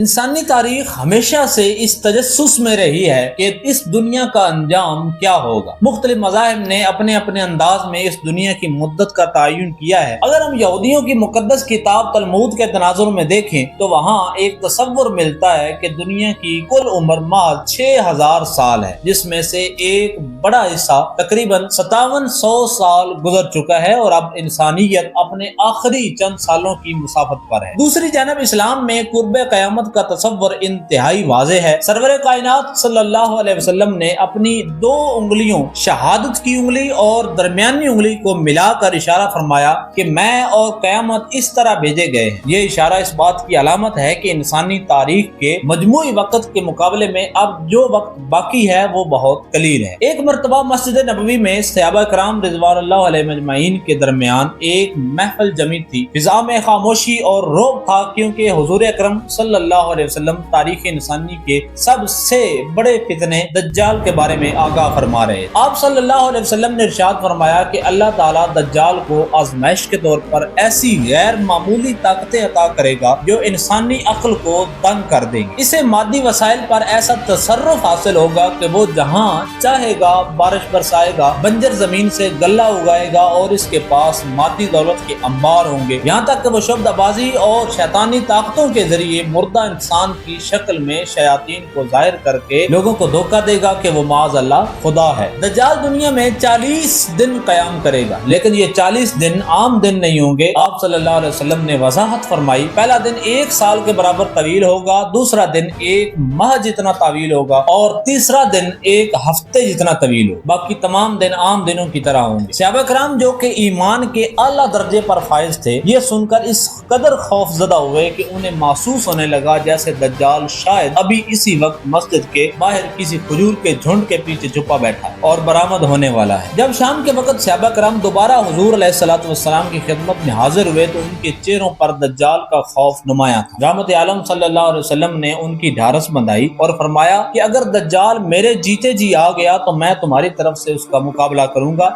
انسانی تاریخ ہمیشہ سے اس تجسس میں رہی ہے کہ اس دنیا کا انجام کیا ہوگا۔ مختلف مذاہب نے اپنے اپنے انداز میں اس دنیا کی مدت کا تعین کیا ہے۔ اگر ہم یہودیوں کی مقدس کتاب تلمود کے تناظر میں دیکھیں تو وہاں ایک تصور ملتا ہے کہ دنیا کی کل عمر محض 6000 سال ہے، جس میں سے ایک بڑا حصہ تقریباً 5700 سال گزر چکا ہے اور اب انسانیت اپنے آخری چند سالوں کی مسافت پر ہے۔ دوسری جانب اسلام میں قرب قیامت کا تصور انتہائی واضح ہے۔ سرور کائنات صلی اللہ علیہ وسلم نے اپنی 2 انگلیوں، شہادت کی انگلی اور درمیانی انگلی کو ملا کر اشارہ فرمایا کہ میں اور قیامت اس طرح بھیجے گئے ہیں۔ یہ اشارہ اس بات کی علامت ہے کہ انسانی تاریخ کے مجموعی وقت کے مقابلے میں اب جو وقت باقی ہے وہ بہت قلیل ہے۔ ایک مرتبہ مسجد نبوی میں صحابہ کرام رضوان اللہ علیہم اجمعین کے درمیان ایک محفل جمی تھی۔ فضا میں خاموشی اور رعب تھا، کیونکہ حضور اکرم صلی اللہ علیہ وسلم تاریخ انسانی کے سب سے بڑے فتنے دجال کے بارے میں آگاہ فرما رہے۔ آپ صلی اللہ علیہ وسلم نے ارشاد فرمایا کہ اللہ تعالیٰ دجال کو آزمائش کے طور پر ایسی غیر معمولی طاقتیں عطا کرے گا جو انسانی عقل کو دنگ کر دیں گے۔ اسے مادی وسائل پر ایسا تصرف حاصل ہوگا کہ وہ جہاں چاہے گا بارش برسائے گا، بنجر زمین سے غلہ اگائے گا اور اس کے پاس مادی دولت کے انبار ہوں گے، یہاں تک کہ وہ شبد آبازی اور شیطانی طاقتوں کے ذریعے مردہ انسان کی شکل میں شیاطین کو ظاہر کر کے لوگوں کو دھوکہ دے گا کہ وہ معاذ اللہ خدا ہے۔ دجال دنیا میں 40 دن قیام کرے گا، لیکن یہ 40 دن عام دن نہیں ہوں گے۔ آپ صلی اللہ علیہ وسلم نے وضاحت فرمائی، پہلا دن 1 سال کے برابر طویل ہوگا، دوسرا دن 1 ماہ جتنا طویل ہوگا اور تیسرا دن 1 ہفتے جتنا طویل ہوگا۔ باقی تمام دن عام دنوں کی طرح ہوں گے۔ صحابہ کرام جو کہ ایمان کے اعلیٰ درجے پر فائز تھے، یہ سن کر اس قدر خوف زدہ ہوئے کہ انہیں محسوس ہونے لگا جیسے دجال شاید ابھی اسی وقت مسجد کے باہر کسی کھجور کے جھنڈ کے پیچھے چھپا بیٹھا ہے اور برآمد ہونے والا ہے۔ جب شام کے وقت صحابہ کرام دوبارہ حضور علیہ الصلوۃ والسلام کی خدمت میں حاضر ہوئے تو ان کے چہروں پر دجال کا خوف نمایاں تھا۔ رحمت عالم صلی اللہ علیہ وسلم نے ان کی ڈھارس بندھائی اور فرمایا کہ اگر دجال میرے جیتے جی آ گیا تو میں تمہاری طرف سے اس کا مقابلہ کروں گا۔